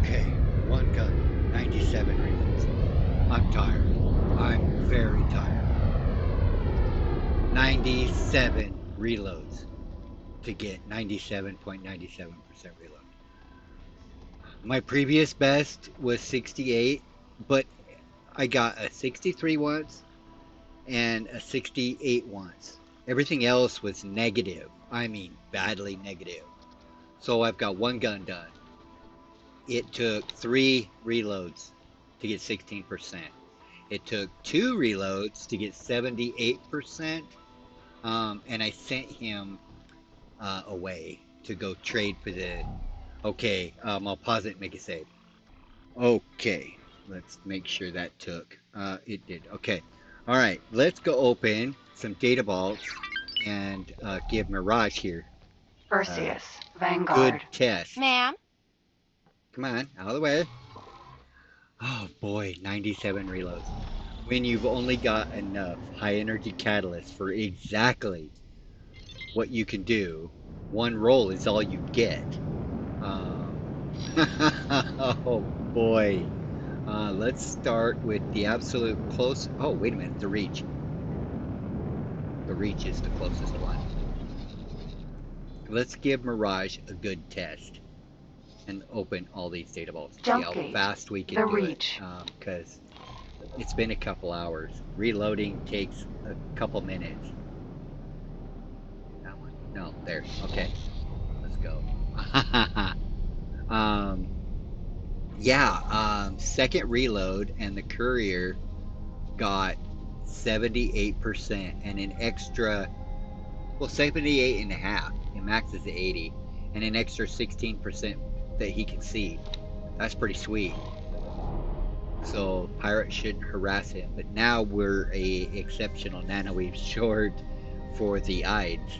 Okay, one gun, 97 reloads. I'm tired. I'm very tired. 97 reloads to get 97.97% reload. My previous best was 68, but I got a 63 once and a 68 once. Everything else was negative. I mean, badly negative. So I've got one gun done. It took 3 reloads to get 16%. It took 2 reloads to get 78%. And I sent him away to go trade for the. Okay, I'll pause it and make a save. Okay, let's make sure that took. It did. Okay. All right, let's go open some data vaults and give Mirage here a Perseus, good Vanguard. test. Ma'am? Come on, out of the way. Oh boy, 97 reloads. When you've only got enough high energy catalyst for exactly what you can do, one roll is all you get. Oh boy. Let's start with the absolute close. Oh, wait a minute. The reach. The reach is the closest one. Let's give Mirage a good test and open all these data vaults. See Jump how gate. fast we can The do it. Reach. Because it's been a couple hours. Reloading takes a couple minutes. That one? No, there. Okay. Let's go. um, yeah, second reload and the courier got 78% and an extra, well, 78 and a half. It maxes to 80 and an extra 16% that he can see. That's pretty sweet. So pirate shouldn't harass him. But now we're a exceptional nanowave short for the Ides.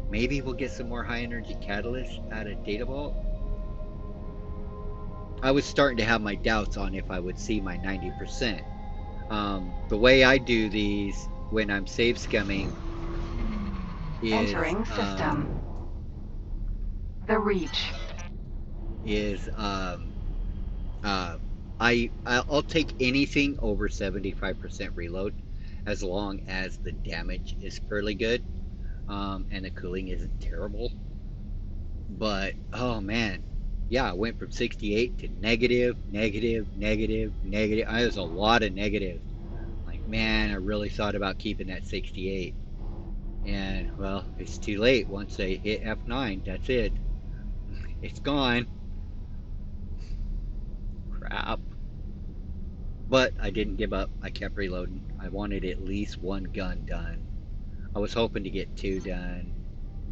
Maybe we'll get some more high energy catalysts out of Data Vault. I was starting to have my doubts on if I would see my 90%. The way I do these when I'm save scumming is Entering system. The Reach. is I'll take anything over 75% reload as long as the damage is fairly good, and the cooling isn't terrible. But oh man, yeah, I went from 68 to negative, negative, negative, negative. I was a lot of negative. Like man, I really thought about keeping that 68. And well, it's too late. Once they hit F9, that's it. It's gone. Crap. But I didn't give up. I kept reloading. I wanted at least one gun done. I was hoping to get 2 done.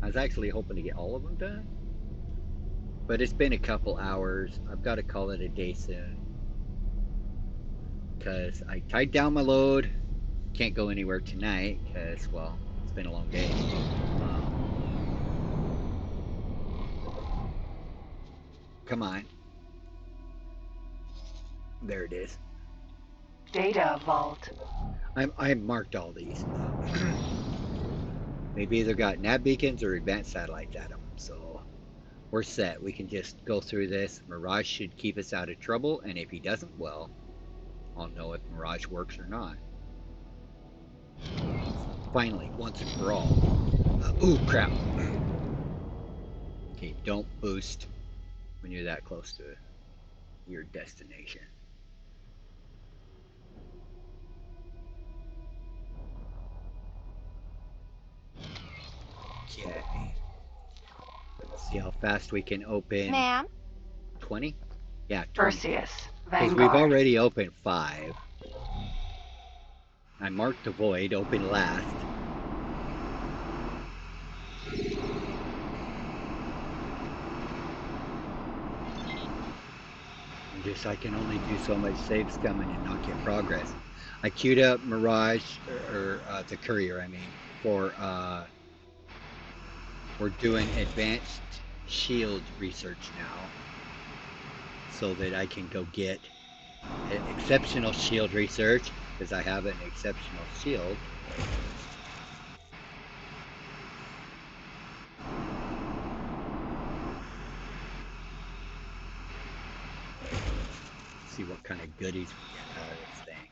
I was actually hoping to get all of them done. But it's been a couple hours. I've got to call it a day soon. Because I tied down my load. Can't go anywhere tonight because, well, it's been a long day. Come on. There it is. Data Vault. I marked all these. They've either got nav beacons or advanced satellites at them, so we're set. We can just go through this. Mirage should keep us out of trouble, and if he doesn't, well, I'll know if Mirage works or not. Finally, once and for all. Ooh, crap. Okay, don't boost when you're that close to your destination. Okay. Let's see how fast we can open. Ma'am? 20? Yeah, 20. Perseus, Because we've Vanguard. already opened 5. I marked the void, open last. Just I can only do so much save scumming and not get progress. I queued up Mirage, or the Courier, I mean, for we're doing advanced shield research now, so that I can go get an exceptional shield research, because I have an exceptional shield. See what kind of goodies we get out of this thing.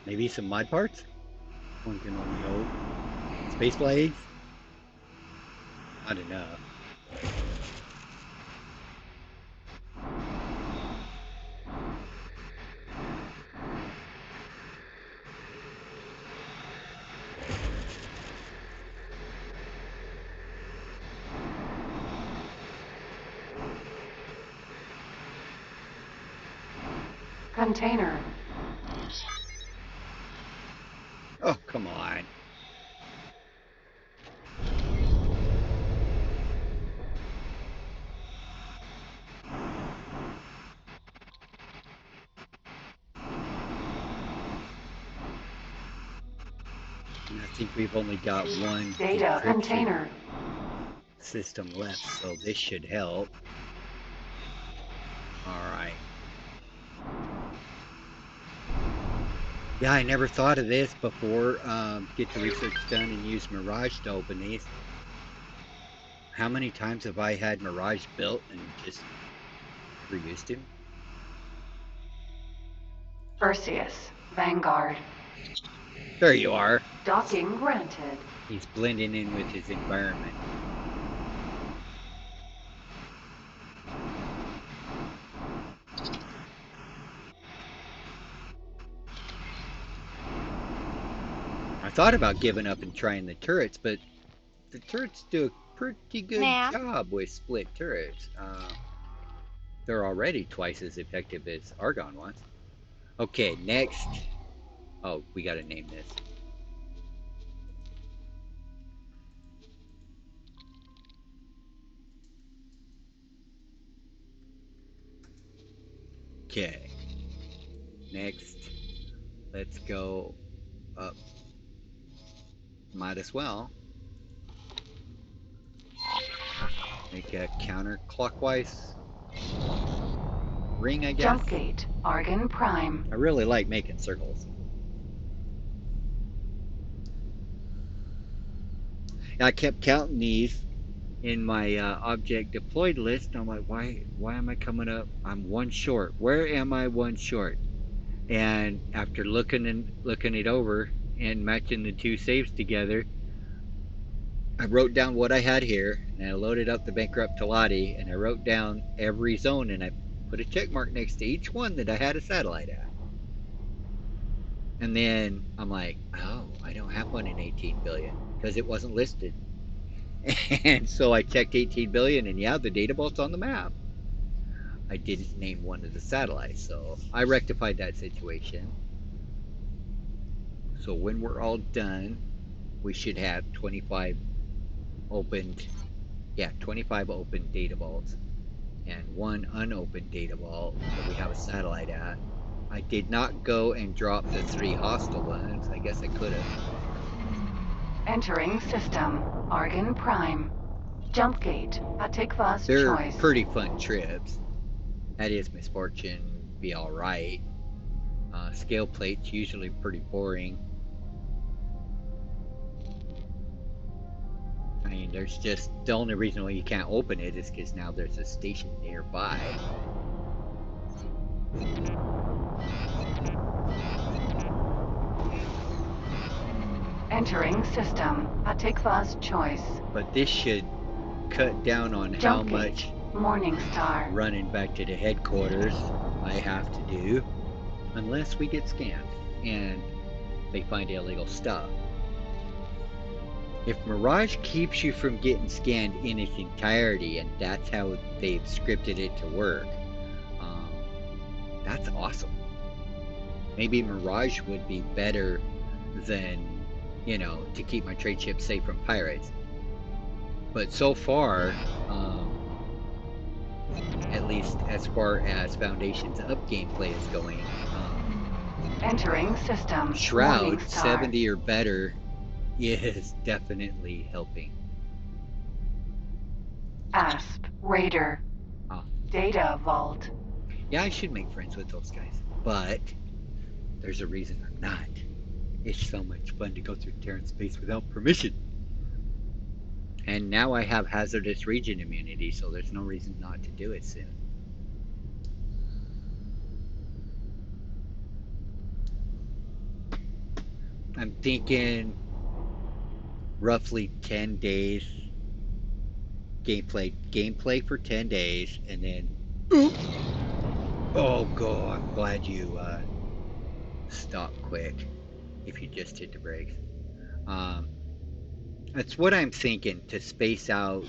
Maybe some mod parts? One can only hope. Space blades? Not enough. Container. Oh, come on. And I think we've only got one Data encryption container. system left, so this should help. Alright. Yeah, I never thought of this before. Get the research done and use Mirage to open these. How many times have I had Mirage built and just never used him? Perseus. Vanguard. There you are. Docking granted. He's blending in with his environment. I thought about giving up and trying the turrets, but the turrets do a pretty good job with split turrets. They're already twice as effective as Argon ones. Okay, next. Oh, we gotta name this. Okay. Next, let's go up. Might as well make a counterclockwise ring, I guess. Jump gate. Argon Prime. I really like making circles. I kept counting these in my object deployed list. I'm like, why am I coming up? I'm one short. Where am I one short? And after looking it over and matching the two saves together, I wrote down what I had here, and I loaded up the Bankrupt Talati, and I wrote down every zone, and I put a check mark next to each one that I had a satellite at. And then I'm like, oh, I don't have one in 18 billion because it wasn't listed. And so I checked 18 billion, and yeah, the data vault's on the map. I didn't name one of the satellites, so I rectified that situation. So when we're all done, we should have 25 opened, 25 open data vaults and one unopened data vault that we have a satellite at. I did not go and drop the 3 hostile ones. I guess I could have. Entering system. Argon Prime. Jump gate. Atikva's They're choice. pretty fun trips. That is Misfortune, be alright. Scale plate's usually pretty boring. I mean, there's just, the only reason why you can't open it is because now there's a station nearby. Entering system. Atikva's choice. But this should cut down on Jump how gate. much Morningstar. running back to the headquarters I have to do, unless we get scanned and they find illegal stuff. If Mirage keeps you from getting scanned in its entirety, and that's how they've scripted it to work, that's awesome. Maybe Mirage would be better than, you know, to keep my trade ships safe from pirates. But so far, at least as far as Foundation's up gameplay is going, Entering system. Shroud Morningstar. 70 or better is definitely helping. Asp. Raider. Ah. Data vault. Yeah, I should make friends with those guys, but there's a reason I'm not. It's so much fun to go through Terran space without permission. And now I have hazardous region immunity, so there's no reason not to do it soon. I'm thinking roughly 10 days gameplay for 10 days, and then oh god, I'm glad you stopped quick if you just hit the brakes. That's what I'm thinking, to space out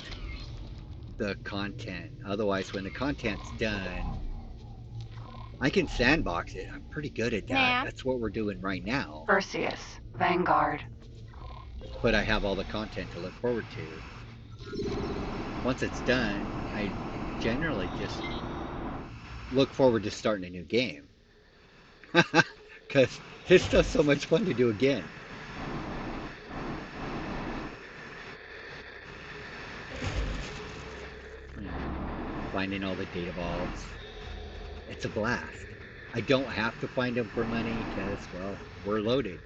the content. Otherwise, when the content's done, I can sandbox it. I'm pretty good at that. Ma'am? That's what we're doing right now. Perseus, Vanguard. But I have all the content to look forward to. Once it's done, I generally just look forward to starting a new game. Because it's just so much fun to do again. Finding all the data vaults. It's a blast. I don't have to find them for money because, well, we're loaded.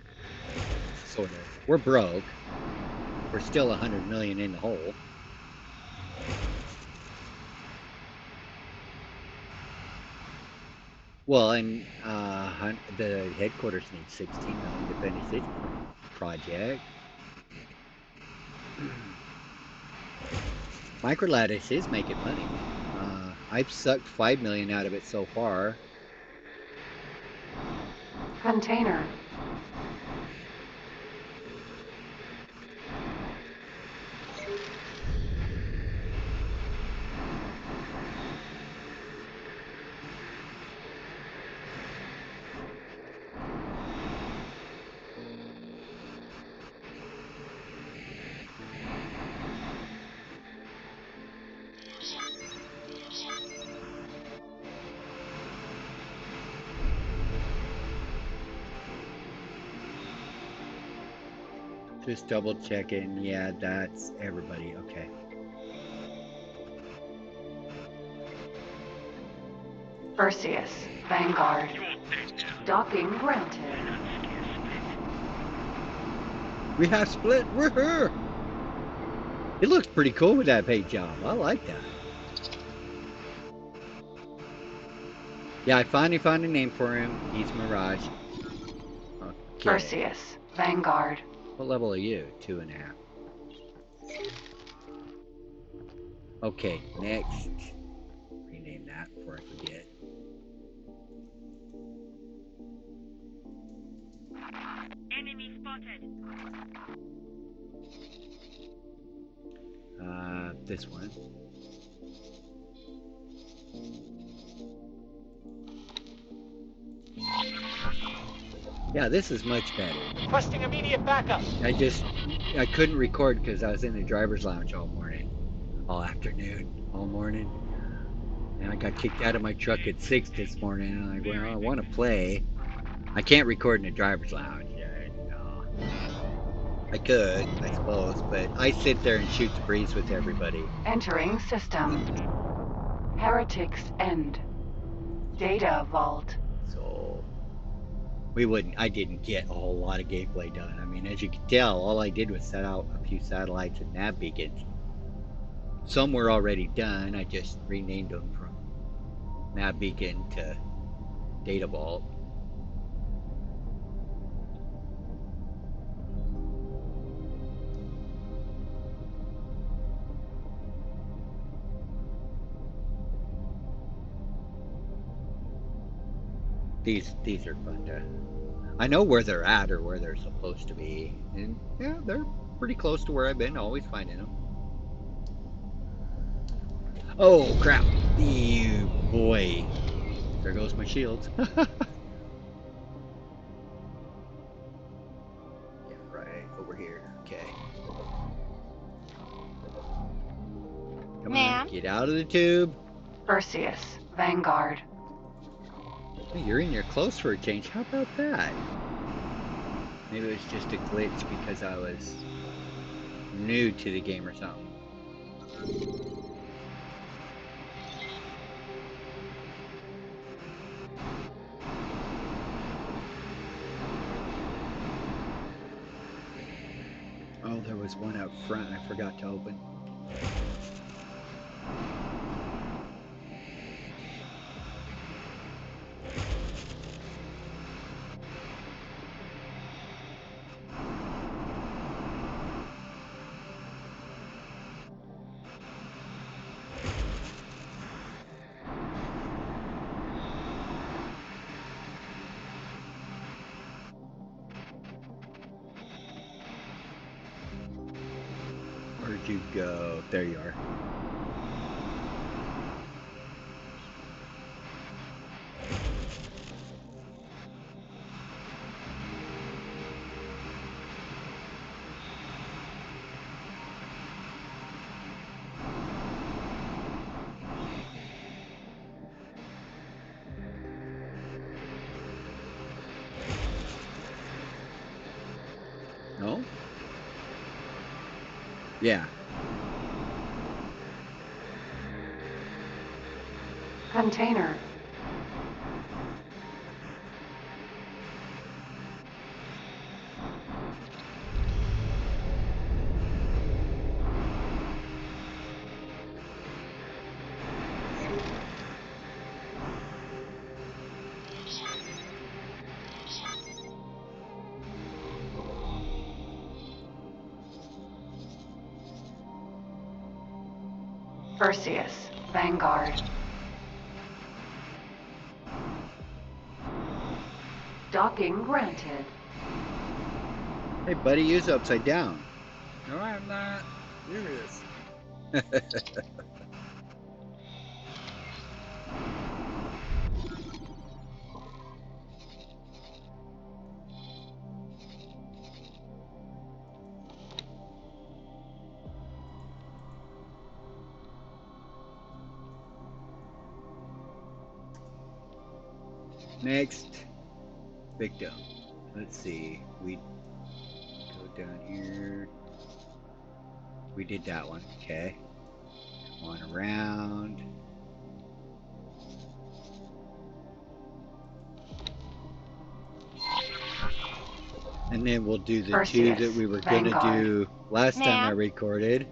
Sort of. We're broke. We're still 100 million in the hole. Well, and the headquarters needs 16 million to finish this project. Microlattice is making money. I've sucked 5 million out of it so far. Container. Just double checking. Yeah, that's everybody. Okay. Perseus, Vanguard. Docking granted. We have split. We're here. It looks pretty cool with that paint job. I like that. Yeah, I finally found a name for him. He's Mirage. Okay. Perseus, Vanguard. What level are you? 2.5. Okay, next. Rename that before I forget. Enemy spotted. This one. Yeah, this is much better. Requesting immediate backup. I couldn't record because I was in the driver's lounge all morning, all afternoon, all morning. And I got kicked out of my truck at 6 this morning. And I'm like, well, I want to play. I can't record in the driver's lounge. No. I could, I suppose, but I sit there and shoot the breeze with everybody. Entering system. Heretics End. Data vault. So I didn't get a whole lot of gameplay done. I mean, as you can tell, all I did was set out a few satellites and nav beacons. Some were already done. I just renamed them from nav beacon to data vault. These are fun to. I know where they're at or where they're supposed to be, and yeah, they're pretty close to where I've been. Always finding them. Oh crap! Ew, boy, there goes my shields. Yeah, right over here. Okay. Come Ma'am? on, get out of the tube. Perseus, Vanguard. Hey, you're in your clothes for a change. How about that? Maybe it was just a glitch because I was new to the game or something. There was one out front I forgot to open. Where'd you go? There you are. No? Yeah. Container. Perseus, Vanguard. Docking granted. Hey, buddy, use upside down. No, I'm not. You is. Next victim. Let's see. We go down here. We did that one. Okay. One around. And then we'll do the two that we were going to do last time I recorded.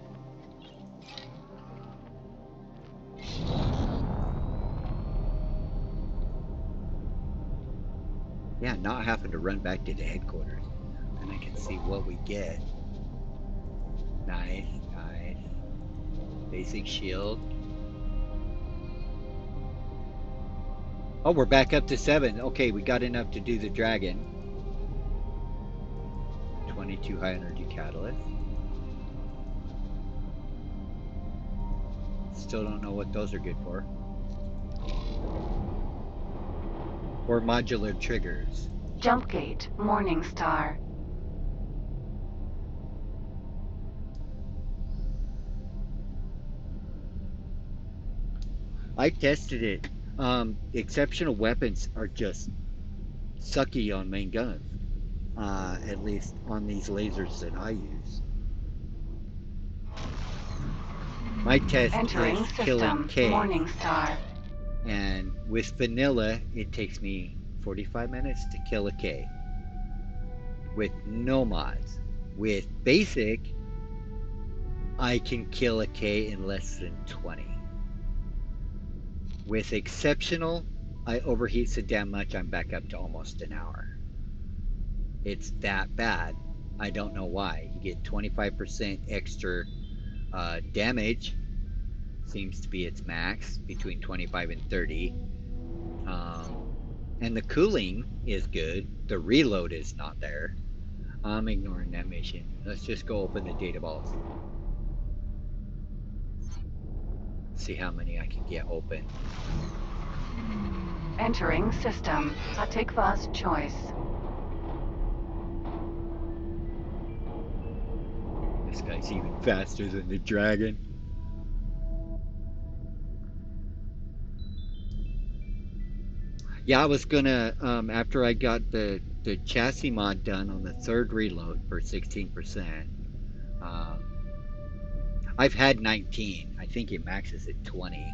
Yeah, not having to run back to the headquarters. And I can see what we get. Nice, nice. Basic shield. Oh, we're back up to 7. Okay, we got enough to do the dragon. 22 high energy catalyst. Still don't know what those are good for. Or modular triggers. Jump gate, Morningstar. I tested it. Exceptional weapons are just sucky on main guns. At least on these lasers that I use. My test Entering is system, killing K. Morningstar. And with vanilla, it takes me 45 minutes to kill a K. With no mods. With basic, I can kill a K in less than 20. With exceptional, I overheat so damn much I'm back up to almost an hour. It's that bad. I don't know why. You get 25% extra damage. Seems to be its max, between 25 and 30. And the cooling is good. The reload is not there. I'm ignoring that mission. Let's just go open the data vaults. See how many I can get open. Entering system, Atikva's choice. This guy's even faster than the dragon. Yeah, I was gonna, after I got the chassis mod done on the third reload for 16%, I've had 19. I think it maxes at 20.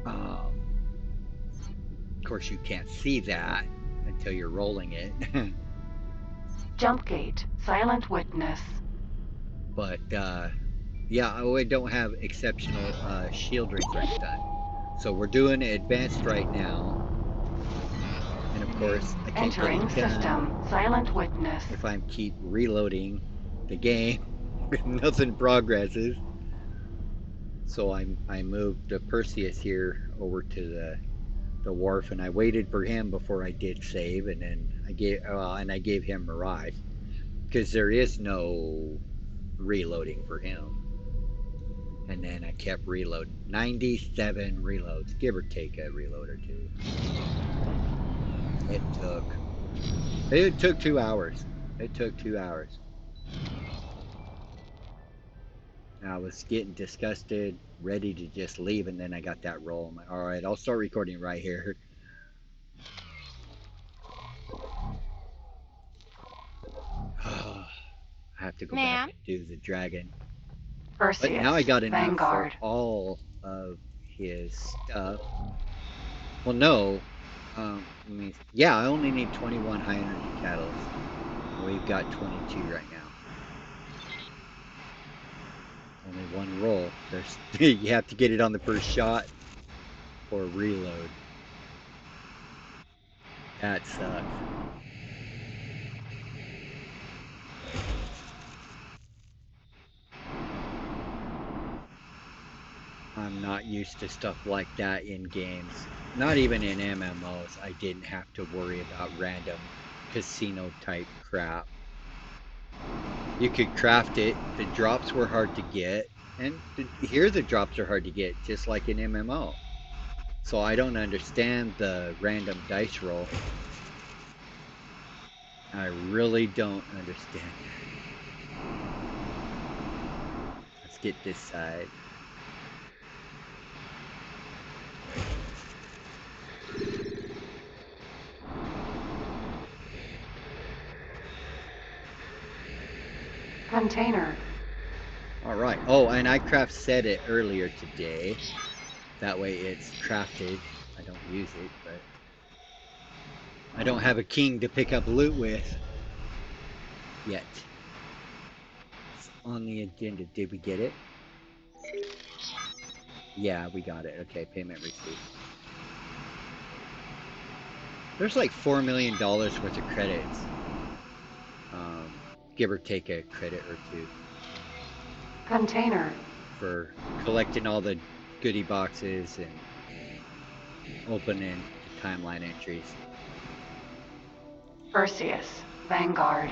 Of course, you can't see that until you're rolling it. Jump gate, silent witness. But yeah, I don't have exceptional shield refresh done. So we're doing advanced right now. And of course, I can't get Entering it done system, silent witness. if I keep reloading the game. Nothing progresses. So I moved Perseus here over to the wharf, and I waited for him before I did save, and then I gave him Mirage because there is no reloading for him. And then I kept reloading. 97 reloads, give or take a reload or two. It took 2 hours. It took 2 hours. I was getting disgusted, ready to just leave, and then I got that roll. I'm like, all right, I'll start recording right here. I have to go back and do the dragon. Perseus, But now I got enough Vanguard. for all of his stuff. Well, no. Yeah, I only need 21 high energy catalysts. We've got 22 right now. Only one roll. You have to get it on the first shot or reload. That sucks. I'm not used to stuff like that in games. Not even in MMOs. I didn't have to worry about random casino type crap. You could craft it. The drops were hard to get. And here the drops are hard to get, just like in MMO. So I don't understand the random dice roll. I really don't understand it. Let's get this side. Container. Alright. Oh, and I said it earlier today. That way it's crafted. I don't use it, but I don't have a king to pick up loot with yet. It's on the agenda. Did we get it? Yeah, we got it. Okay, payment received. There's like $4 million worth of credits. Give or take a credit or two. Container. For collecting all the goodie boxes and opening timeline entries. Perseus, Vanguard.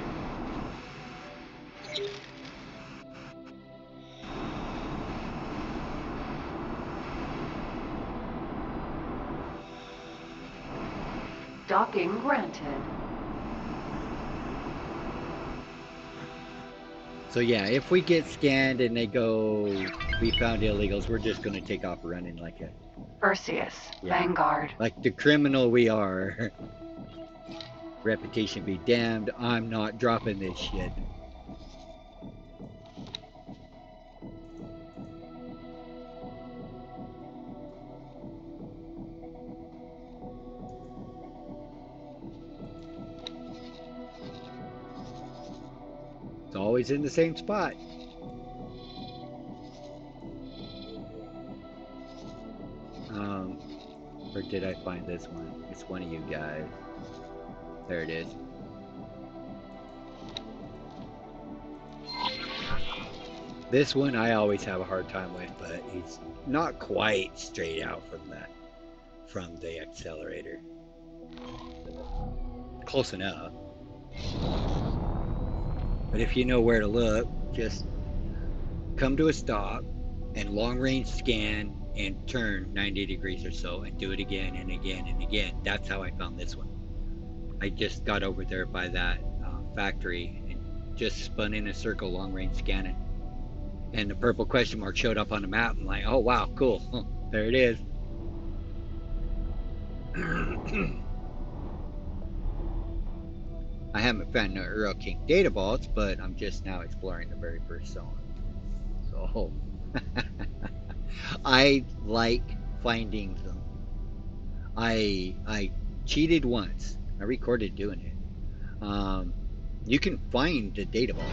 Docking granted. So yeah, if we get scanned and they go, we found illegals, we're just going to take off running like a... Perseus, Yeah. Vanguard. Like the criminal we are. Reputation be damned, I'm not dropping this shit. It's always in the same spot. Or did I find this one? It's one of you guys. There it is. This one I always have a hard time with, but he's not quite straight out from the accelerator. Close enough. But if you know where to look, just come to a stop and long range scan and turn 90 degrees or so and do it again and again and again. That's how I found this one. I just got over there by that factory and just spun in a circle, long range scanning. And the purple question mark showed up on the map. I'm like, oh wow, cool. There it is. I haven't found no Earl King data vaults, but I'm just now exploring the very first zone. So I like finding them. I cheated once. I recorded doing it. You can find the data vault.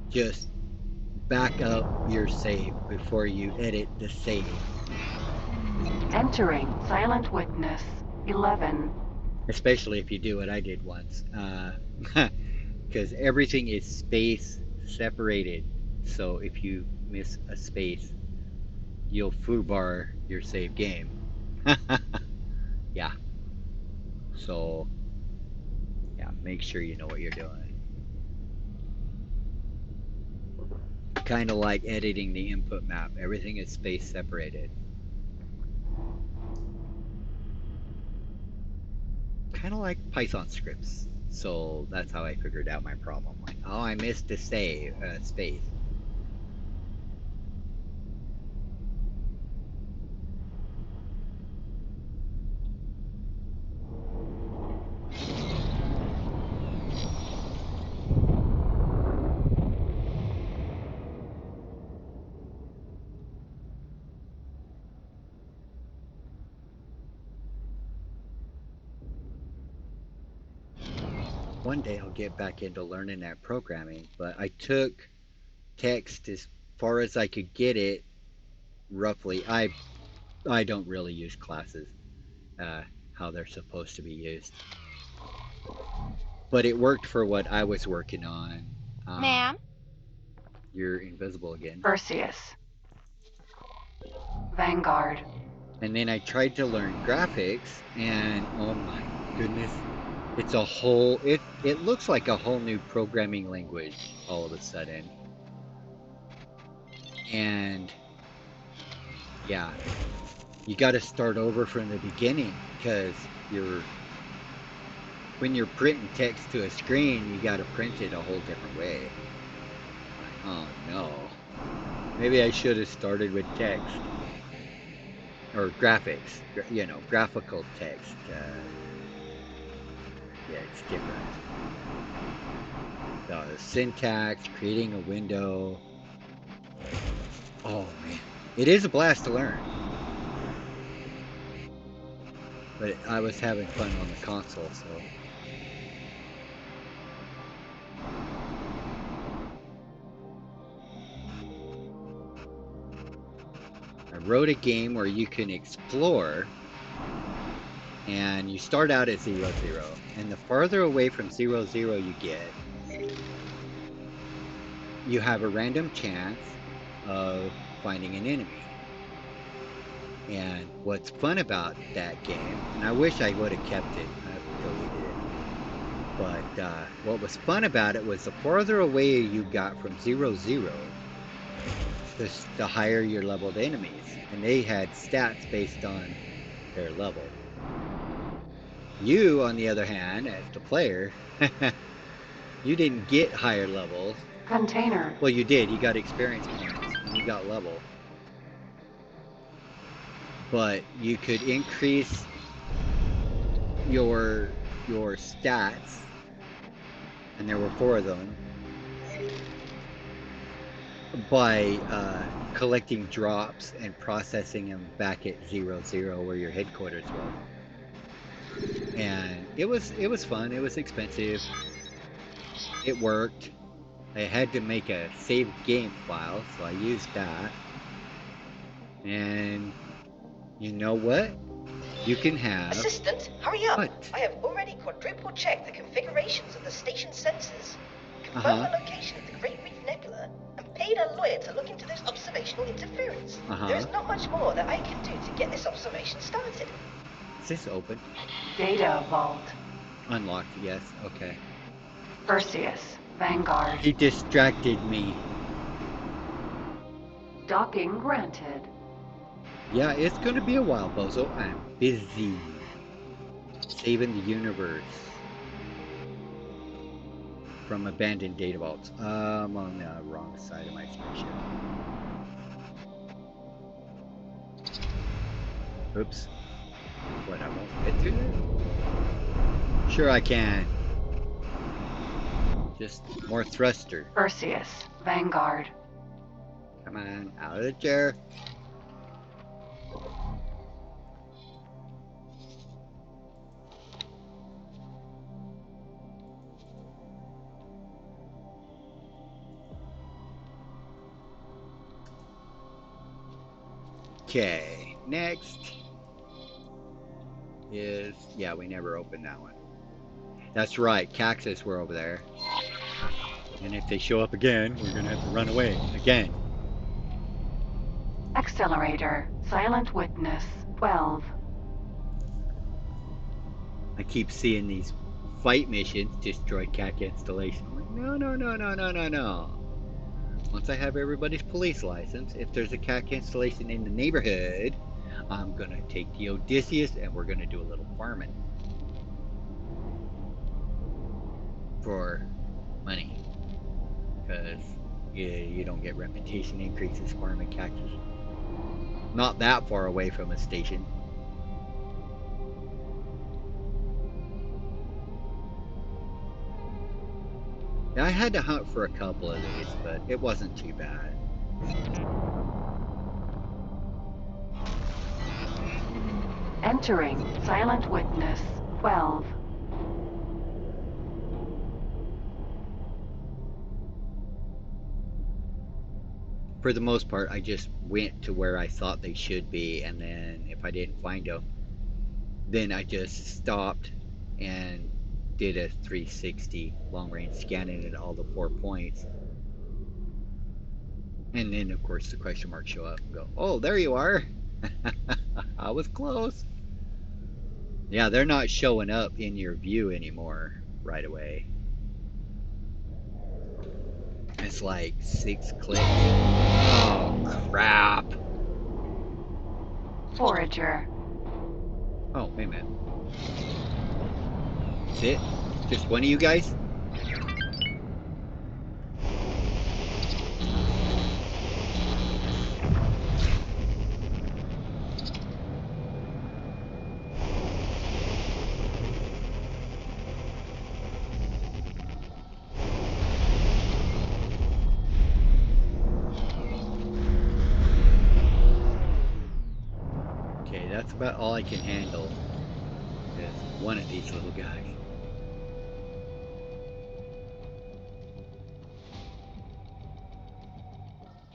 Just back up your save before you edit the save. Entering Silent Witness 11. Especially if you do what I did once. Because everything is space separated. So if you miss a space, you'll foobar your save game. Yeah. So, yeah, make sure you know what you're doing. Kind of like editing the input map. Everything is space separated. Kind of like Python scripts. So that's how I figured out my problem. Like, oh, I missed a save space. One day I'll get back into learning that programming, but I took text as far as I could get it roughly. I don't really use classes how they're supposed to be used, but it worked for what I was working on. Ma'am? You're invisible again. Perseus. Vanguard. And then I tried to learn graphics, and oh my goodness, it's a whole. It looks like a whole new programming language all of a sudden. And yeah, you got to start over from the beginning because when you're printing text to a screen, you got to print it a whole different way. Oh no, maybe I should have started with text or graphics. You know, graphical text. Yeah, it's different. The syntax, creating a window. Oh man, it is a blast to learn. But I was having fun on the console, so. I wrote a game where you can explore, and you start out at 0, 0, and the farther away from 0, 0 you get, you have a random chance of finding an enemy. And what's fun about that game, and I wish I would have kept it, I deleted it, but what was fun about it was the farther away you got from 0, 0, the higher your leveled enemies. And they had stats based on their level. You, on the other hand, as the player, you didn't get higher levels. Container. Well, you did. You got experience points and you got level. But you could increase your stats, and there were 4 of them, by collecting drops and processing them back at 0, 0 where your headquarters was. And it was fun. It was expensive. It worked. I had to make a save game file, so I used that. And you know what? You can have... Assistant, hurry up! What? I have already quadruple checked the configurations of the station sensors, confirmed the location of the Great Reef Nebula, and paid a lawyer to look into this observational interference. There is not much more that I can do to get this observation started. Is this open? Data vault. Unlocked, yes. Okay. Perseus. Vanguard. He distracted me. Docking granted. Yeah, it's gonna be a while, Bozo. I'm busy. Saving the universe from abandoned data vaults. I'm on the wrong side of my spaceship. Oops. What, I won't get through there? Sure I can. Just more thruster. Perseus. Vanguard. Come on, out of the chair. Okay, next is, yeah, we never opened that one. That's right, Caxus were over there. And if they show up again, we're gonna have to run away again. Accelerator. Silent Witness. 12. I keep seeing these fight missions, destroy CAC installation. I'm like, no, no, no, no, no, no, no. Once I have everybody's police license, if there's a CAC installation in the neighborhood, I'm gonna take the Odysseus and we're gonna do a little farming. For money. Because you don't get reputation increases farming cactus. Not that far away from a station. Yeah, I had to hunt for a couple of these, but it wasn't too bad. Entering Silent Witness. 12. For the most part, I just went to where I thought they should be, and then if I didn't find them, then I just stopped and did a 360 long range scanning at all the 4 points. And then, of course, the question marks show up and go, oh, there you are. I was close. Yeah, they're not showing up in your view anymore right away. It's like 6 clicks. Oh, crap. Forager. Oh, wait a minute. Is it just one of you guys? Okay, that's about all I can handle. Is one of these little guys.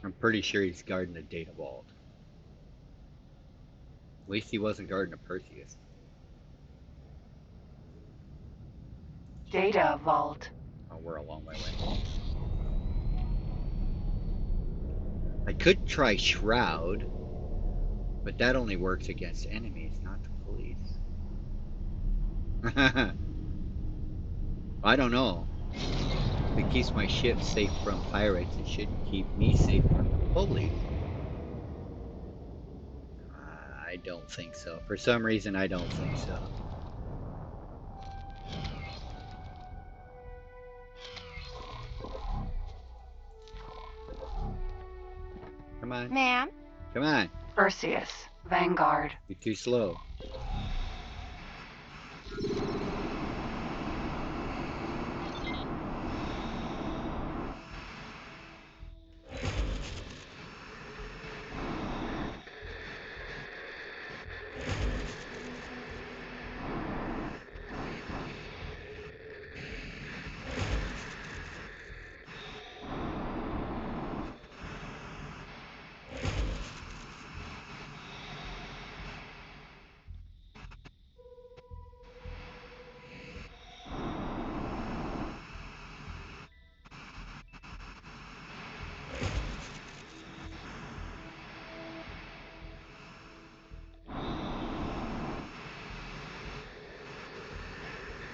I'm pretty sure he's guarding the data vault. At least he wasn't guarding a Perseus. Data Vault. Oh, we're a long way away. I could try Shroud, but that only works against enemies, not the police. I don't know. If it keeps my ship safe from pirates, it should keep me safe from the police. I don't think so. For some reason, I don't think so. Come on. Ma'am? Come on. Perseus. Vanguard. You're too slow.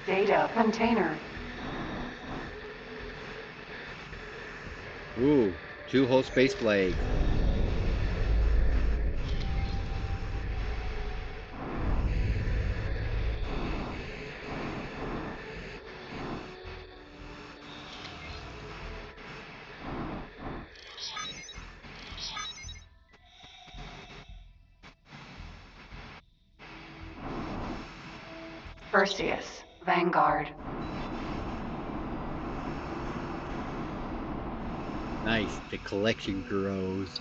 Data Container. Ooh, 2 whole space flags. Perseus. Vanguard. Nice, the collection grows.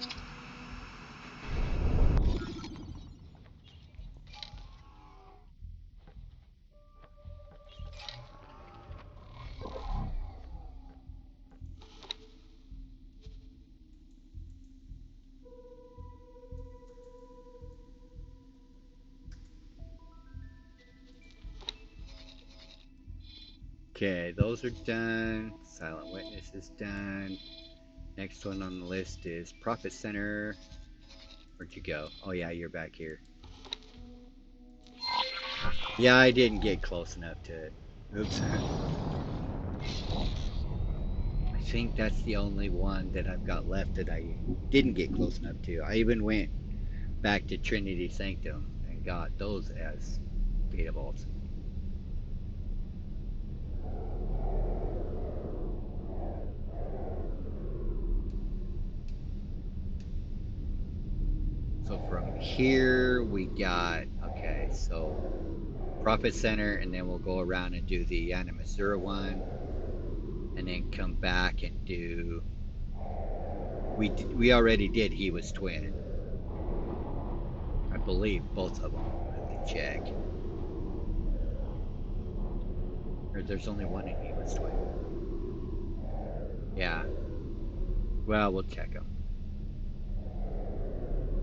Okay, those are done. Silent Witness is done. Next one on the list is Profit Center. Where'd you go? Oh yeah, you're back here. Yeah, I didn't get close enough to it. Oops. I think that's the only one that I've got left that I didn't get close enough to. I even went back to Trinity Sanctum and got those as Beta Vaults. So from here we got, okay, so Profit Center, and then we'll go around and do the Animazura one, and then come back and do, we already did He Was Twin. I believe both of them. Let me check. Or there's only one in He Was Twin. Yeah. Well, we'll check them.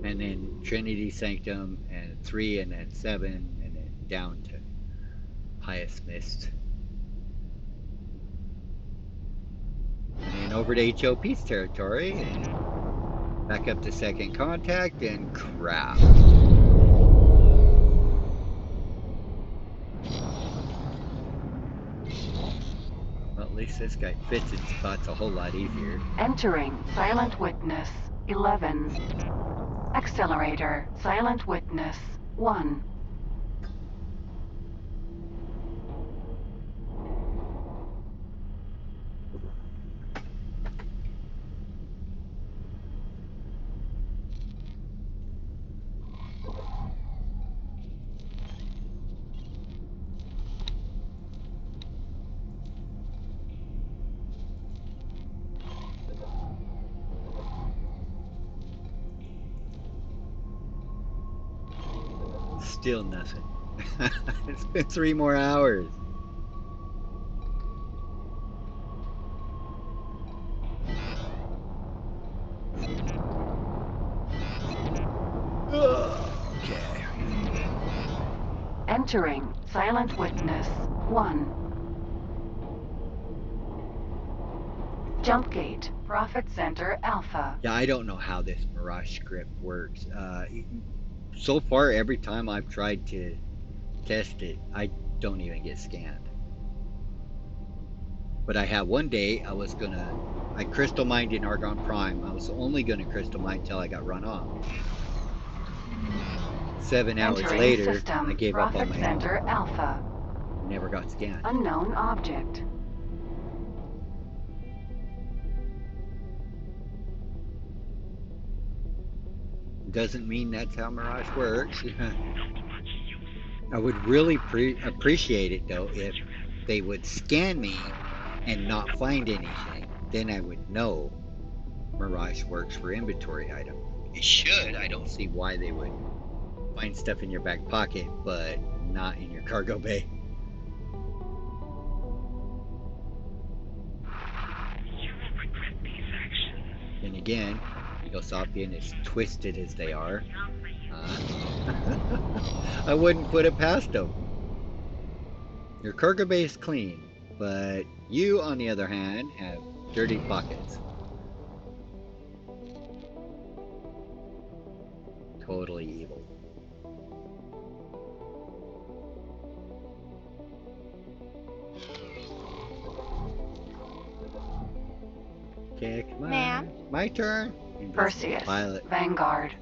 And then Trinity Sanctum, and 3, and then 7, and then down to Pious Mist. And then over to HO Peace Territory, and back up to Second Contact, and crap. Well, at least this guy fits in spots a whole lot easier. Entering Silent Witness 11. Accelerator Silent Witness 1. Still nothing. It's been 3 more hours. Okay. Entering Silent Witness 1. Jump Gate Profit Center Alpha. Yeah, I don't know how this Mirage script works. So far, every time I've tried to test it, I don't even get scanned. But I had one day I crystal mined in Argon Prime. I was only gonna crystal mine until I got run off. 7 hours Entering later, system, I gave up on Profit my Center own. Alpha. Never got scanned. Unknown object. Doesn't mean that's how Mirage works. I would really appreciate it though if they would scan me and not find anything. Then I would know Mirage works for inventory item. It should. I don't see why they would find stuff in your back pocket but not in your cargo bay. You will regret these actions. Then again, Egosopian, as twisted as they are, I wouldn't put it past them. Your cargo bay is clean, but you, on the other hand, have dirty pockets. Totally evil. Okay, come on. Ma'am? My turn. Perseus Pilot. Vanguard.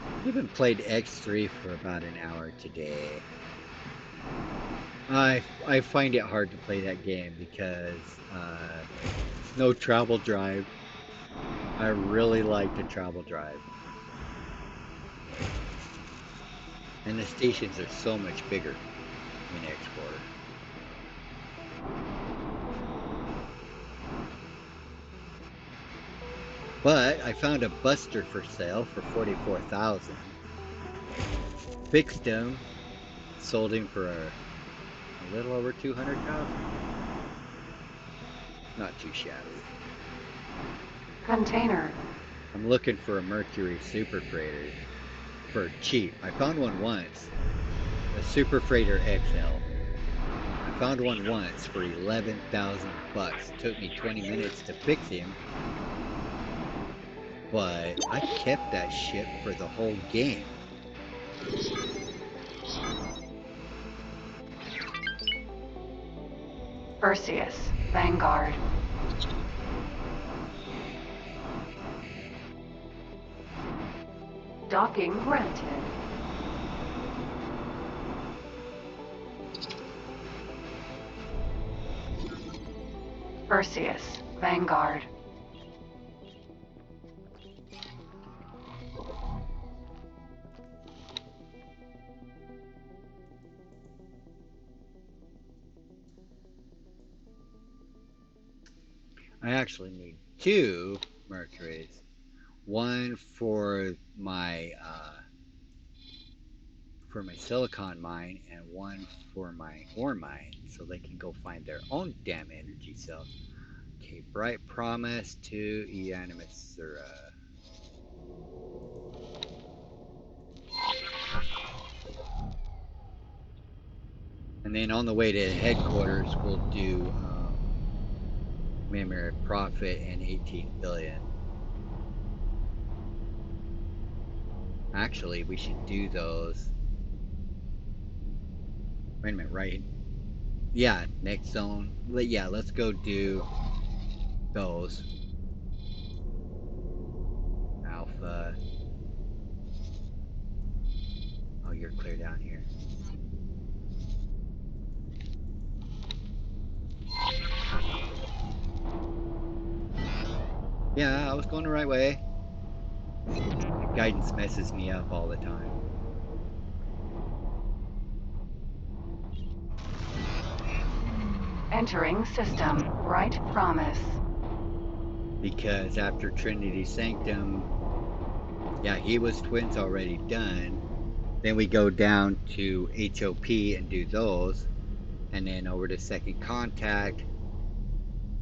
I even played X3 for about an hour today. I find it hard to play that game because no travel drive. I really like the travel drive. And the stations are so much bigger in Explorer. But I found a Buster for sale for $44,000. Fixed him, sold him for a little over 200,000. Not too shabby. Container. I'm looking for a Mercury Super Freighter for cheap. I found one once, a Super Freighter XL. I found one once for 11,000 bucks. Took me 20 minutes to fix him, but I kept that ship for the whole game. Perseus. Vanguard. Docking granted. Perseus. Vanguard. I actually need two Mercuries. One for my silicon mine, and one for my ore mine, so they can go find their own damn energy cells. Okay, Bright Promise to Eanimasura. And then on the way to headquarters, we'll do Memory of Profit and 18 billion. Actually, we should do those. Wait a minute, right? Yeah, next zone. Yeah, let's go do those. Alpha. Oh, you're clear down here. Yeah, I was going the right way. The guidance messes me up all the time. Entering system. Bright Promise. Because after Trinity Sanctum, yeah, he was twins already done. Then we go down to HOP and do those. And then over to Second Contact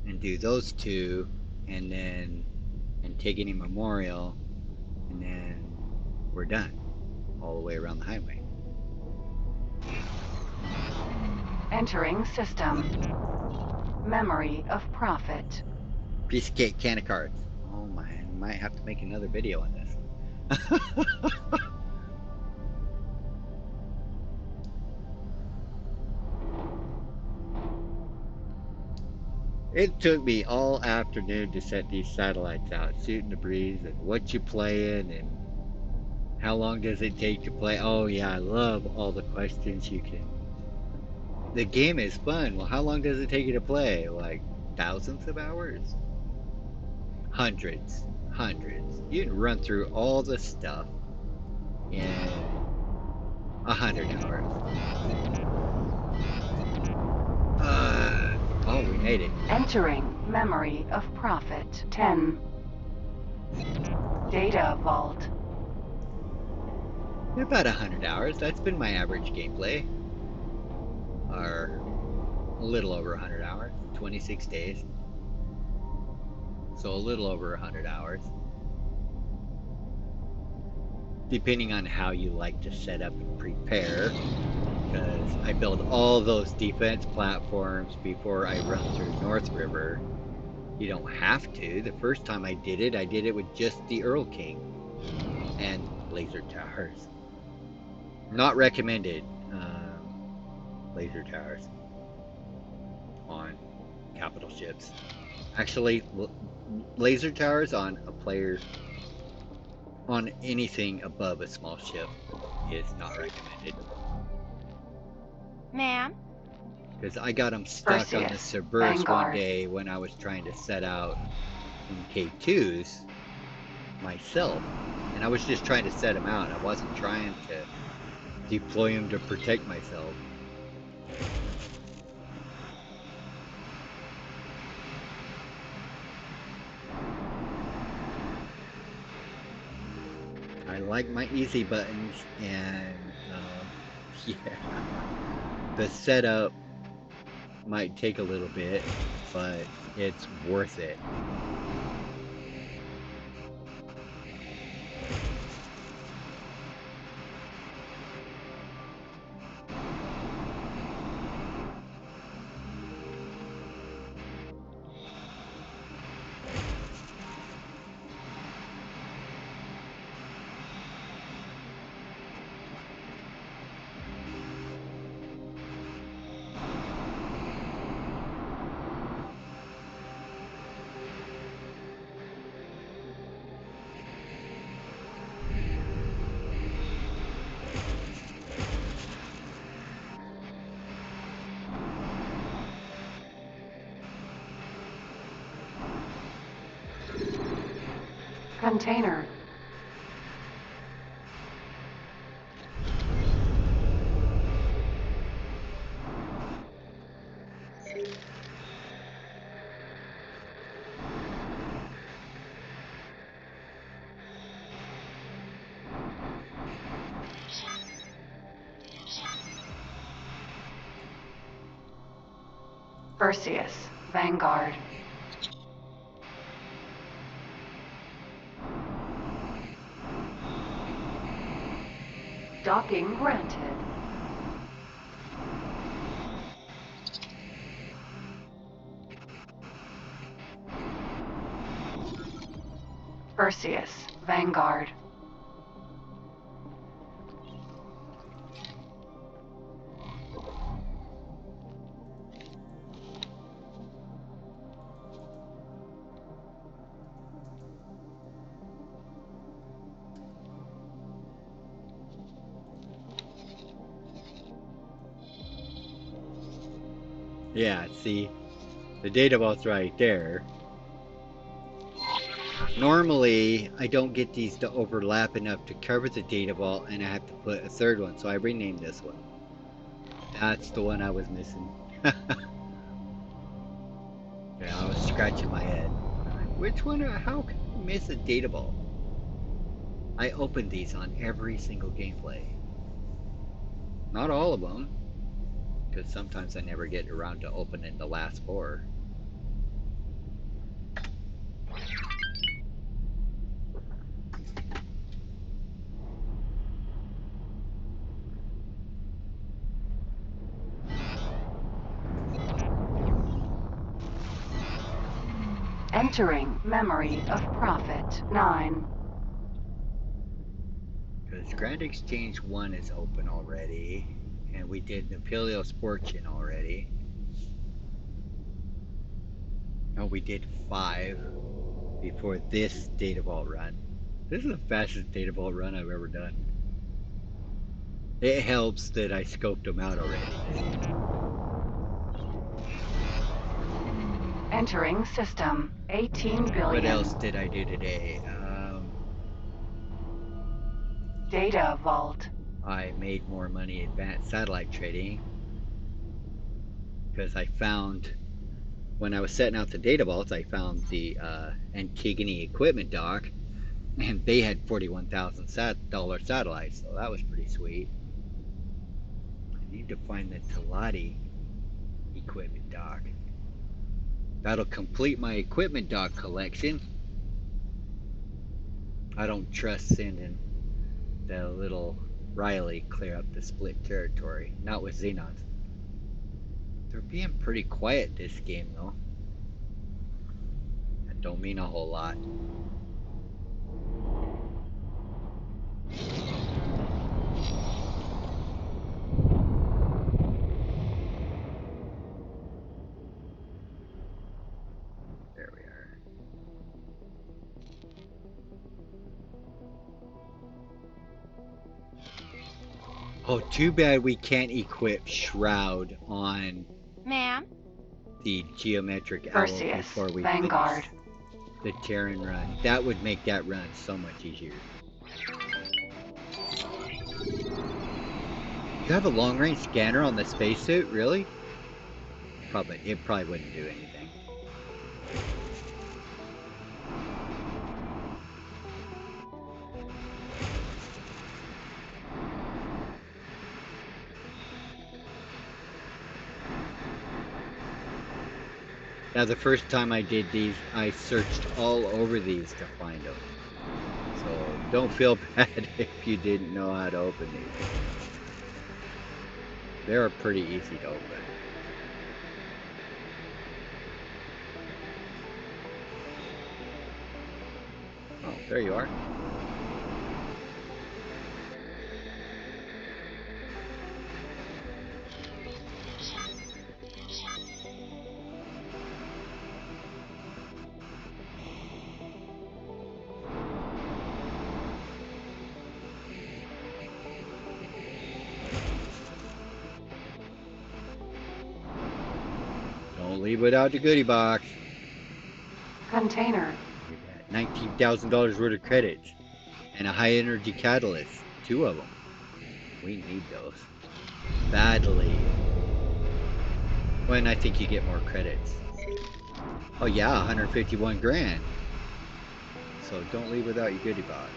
and do those two. And then Antigone Memorial. And then we're done. All the way around the highway. Entering system. Memory of Profit. Piece of cake, can of cards. Oh man, might have to make another video on this. It took me all afternoon to set these satellites out, shooting the breeze, and what you playing, and how long does it take to play. Oh yeah, I love all the questions you can. The game is fun. Well, how long does it take you to play? Like thousands of hours? Hundreds. You can run through all the stuff in 100 hours. Oh, we made it. Entering Memory of Profit. 10. Data Vault. About 100 hours. That's been my average gameplay. Or a little over 100 hours. 26 days. So a little over 100 hours. Depending on how you like to set up and prepare. Because I build all those defense platforms before I run through North River. You don't have to. The first time I did it with just the Earl King and laser towers. Not recommended laser towers on capital ships. Actually, laser towers on a player, on anything above a small ship, is not recommended. Ma'am? Because I got them stuck on the Perseus, Cerberus one Vanguard. day when I was trying to set out in K2s myself. And I was just trying to set them out. I wasn't trying to deploy them to protect myself. I like my easy buttons, and yeah, the setup Might take a little bit, but it's worth it. Container. Perseus, Vanguard. Docking granted. Perseus, Vanguard. Yeah, see, the data vault's right there. Normally, I don't get these to overlap enough to cover the data vault, and I have to put a third one, so I renamed this one. That's the one I was missing. Yeah, I was scratching my head. Which one? How can you miss a data vault? I opened these on every single gameplay. Not all of them, because sometimes I never get around to opening the last 4. Entering Memory of Prophet 9. Because Grand Exchange 1 is open already, and we did Napoleon's Fortune already. No, we did 5 before this data vault run. This is the fastest data vault run I've ever done. It helps that I scoped them out already. Entering system 18 billion. What else did I do today? Data vault. I made more money advanced satellite trading because I found, when I was setting out the data vaults, I found the Antigone equipment dock, and they had $41,000 satellites, so that was pretty sweet. I need to find the Talati equipment dock. That'll complete my equipment dock collection. I don't trust sending the little Riley clear up the split territory. Not with Xenons. They're being pretty quiet this game though. That don't mean a whole lot. There we are. Oh, too bad we can't equip Shroud on Ma'am? the geometric owl Perseus, before we Vanguard. finish the Terran run. That would make that run so much easier. You have a long-range scanner on the spacesuit, really? It probably wouldn't do anything. Now, the first time I did these, I searched all over these to find them. So don't feel bad if you didn't know how to open these. They're pretty easy to open. Oh, there you are. Don't leave without the goodie box. Container. $19,000 worth of credits and a high energy catalyst. 2 of them. We need those badly. When I think you get more credits. Oh yeah, 151 grand. So don't leave without your goodie box.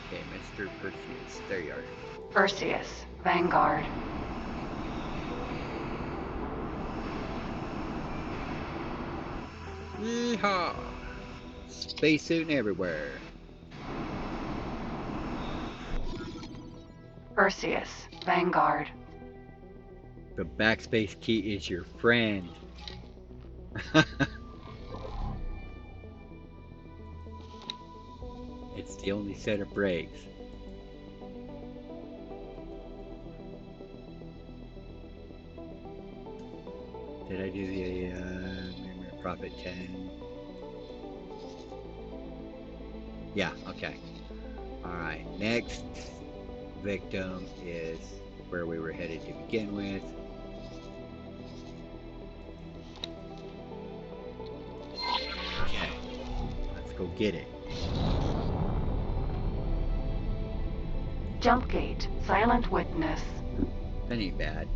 Okay, Mr. Perseus. There you are. Perseus. Vanguard. Yeehaw! Spacesuit everywhere. Perseus. Vanguard. The backspace key is your friend. It's the only set of brakes. Did I do the Prophet 10? Yeah, okay. Alright, next victim is where we were headed to begin with. Okay, let's go get it. Jump gate. Silent witness. That ain't bad.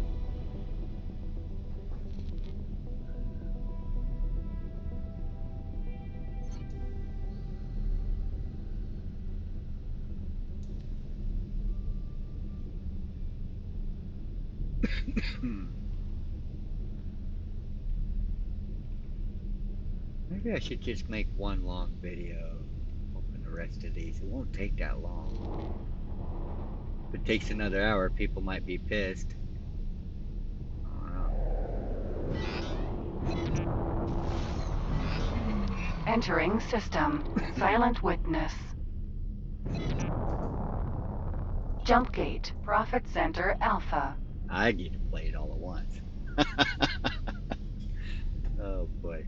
Maybe I should just make one long video. Open the rest of these. It won't take that long. If it takes another hour, people might be pissed. I don't know. Entering system. Silent witness. Jump gate. Profit Center Alpha. I get to play it all at once. Oh boy.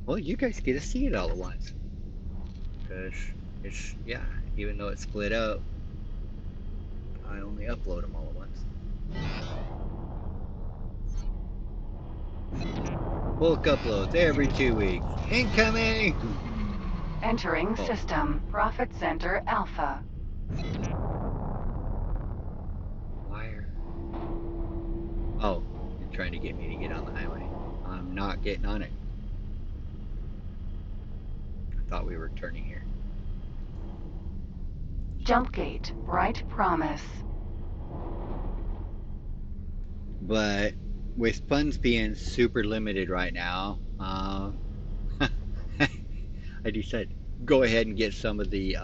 Well, you guys get to see it all at once. Because it's, yeah, even though it's split up, I only upload them all at once. Bulk uploads every 2 weeks. Incoming! Entering system. Profit Center Alpha. Wire. Oh, you're trying to get me to get on the highway. I'm not getting on it. I thought we were turning here. Jump gate. Bright Promise. But with funds being super limited right now, I decided go ahead and get some of the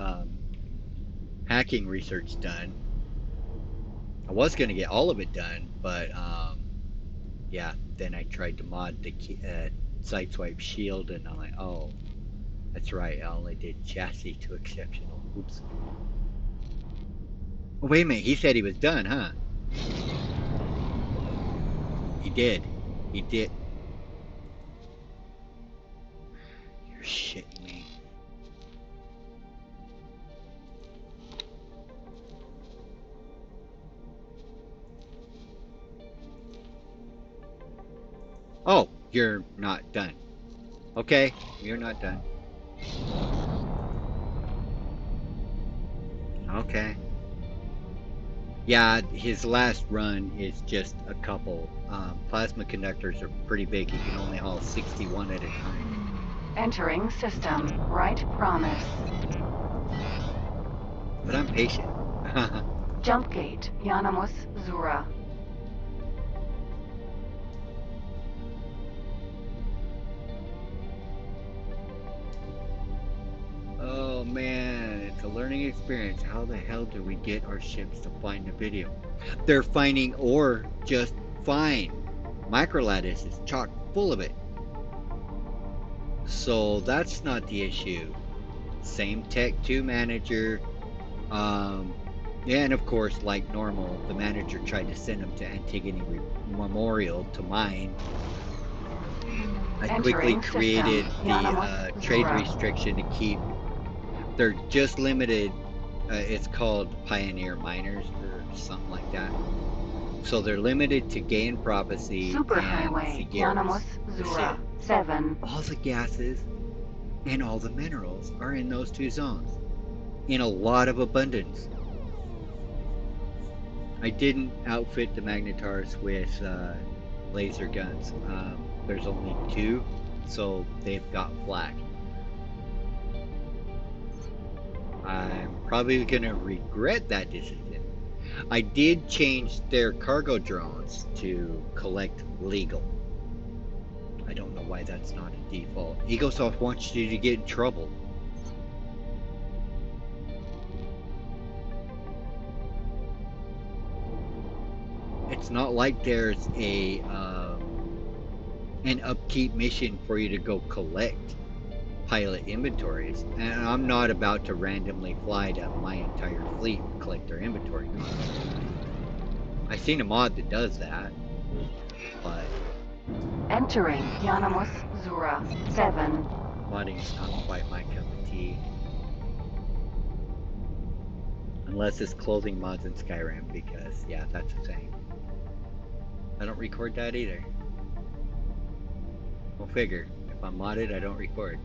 hacking research done. I was going to get all of it done, but yeah, then I tried to mod the Sideswipe Shield, and I'm like, oh, that's right, I only did chassis to exceptional. Oops. Oh, wait a minute, he said he was done, huh? He did. He did. You're shitting me. Oh, you're not done. Okay, you're not done. Okay. Yeah, his last run is just a couple. Plasma conductors are pretty big. You can only haul 61 at a time. Entering system. Bright Promise. But I'm patient. Jump gate. Yanamus Zura. man, it's a learning experience. How the hell do we get our ships to find the video? They're finding ore just fine. Microlattice is chock full of it. So that's not the issue. Same Tech 2 manager. Yeah, and of course, like normal, the manager tried to send him to Antigone Memorial to mine. I quickly created the trade restriction to keep. They're just limited. It's called Pioneer Miners or something like that. So they're limited to Gaian Prophecy Superhighway, Yanamus, Zura, 7. All the gases and all the minerals are in those two zones in a lot of abundance. I didn't outfit the Magnetars with laser guns. There's only 2, so they've got flak. I'm probably gonna regret that decision. I did change their cargo drones to collect legal. I don't know why that's not a default. Egosoft wants you to get in trouble. It's not like there's an upkeep mission for you to go collect pilot inventories, and I'm not about to randomly fly to my entire fleet and collect their inventory cards. I've seen a mod that does that, but Entering Yanamus, Zura, 7. modding's not quite my cup of tea. Unless it's clothing mods in Skyrim, because yeah, that's a thing. I don't record that either. Go figure. If I'm modded, I don't record.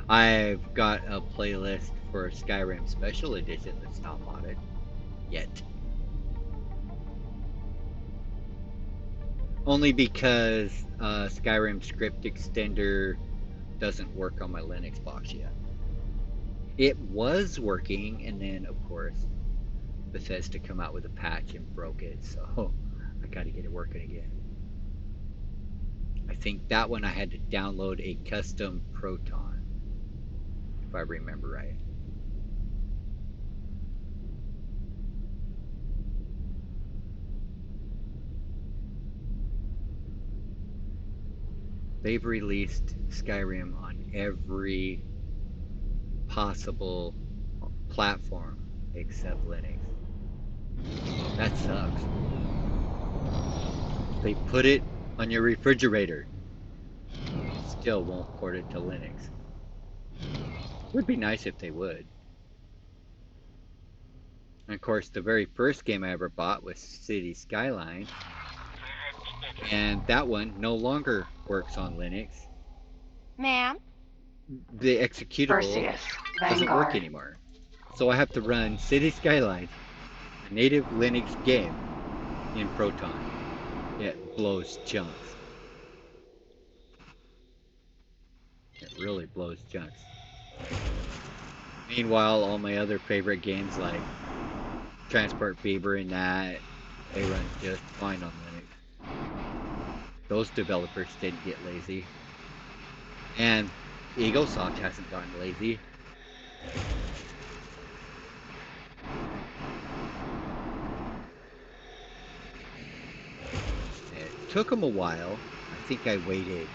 I've got a playlist for Skyrim Special Edition that's not modded yet. Only because Skyrim Script Extender doesn't work on my Linux box yet. It was working, and then of course Bethesda come out with a patch and broke it, so I gotta get it working again. I think that one I had to download a custom Proton, if I remember right. They've released Skyrim on every possible platform except Linux. That sucks. They put it on your refrigerator. Still won't port it to Linux. Would be nice if they would. And of course, the very first game I ever bought was City Skyline. And that one no longer works on Linux. Ma'am? The executable doesn't work anymore. So I have to run City Skylines, a native Linux game, in Proton. It blows chunks. It really blows chunks. Meanwhile, all my other favorite games like Transport Fever and that, they run just fine on Linux. Those developers didn't get lazy. And Egosoft hasn't gotten lazy. It took them a while. I think I waited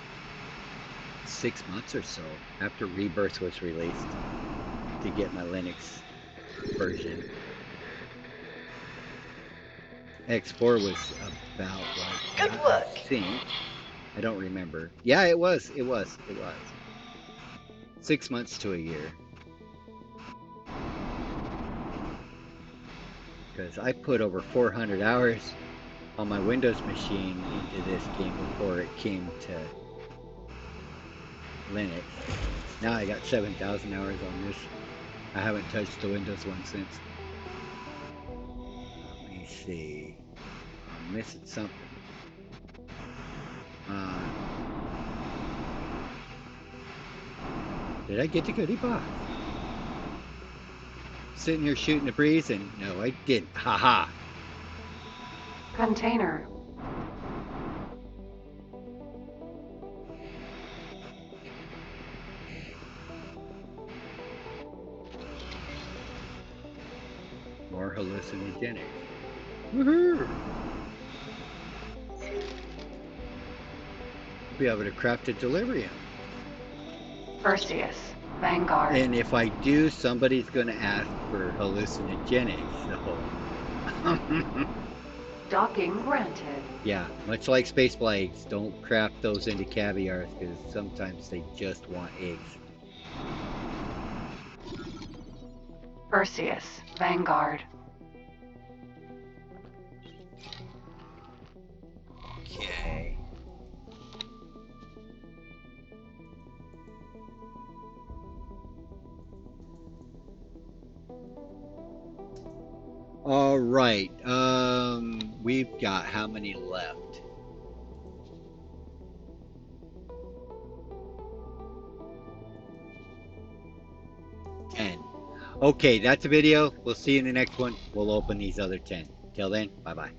6 months or so after Rebirth was released to get my Linux version. X4 was about like Good work. I think. I don't remember. Yeah, it was. 6 months to a year. Because I put over 400 hours on my Windows machine into this game before it came to Linux. Now I got 7,000 hours on this. I haven't touched the Windows one since. Let me see. I'm missing something. Did I get the goodie box? Sitting here shooting the breeze and no, I didn't. Haha. Container. more hallucinogenics. Woohoo! Be able to craft a delirium. Perseus, Vanguard. And if I do, somebody's going to ask for hallucinogenics. So. Docking granted. Yeah, much like Space Blades, don't craft those into caviars because sometimes they just want eggs. Perseus, Vanguard. Okay. All right. We've got how many left? Okay, that's a video. We'll see you in the next one. We'll open these other 10. Till then, bye-bye.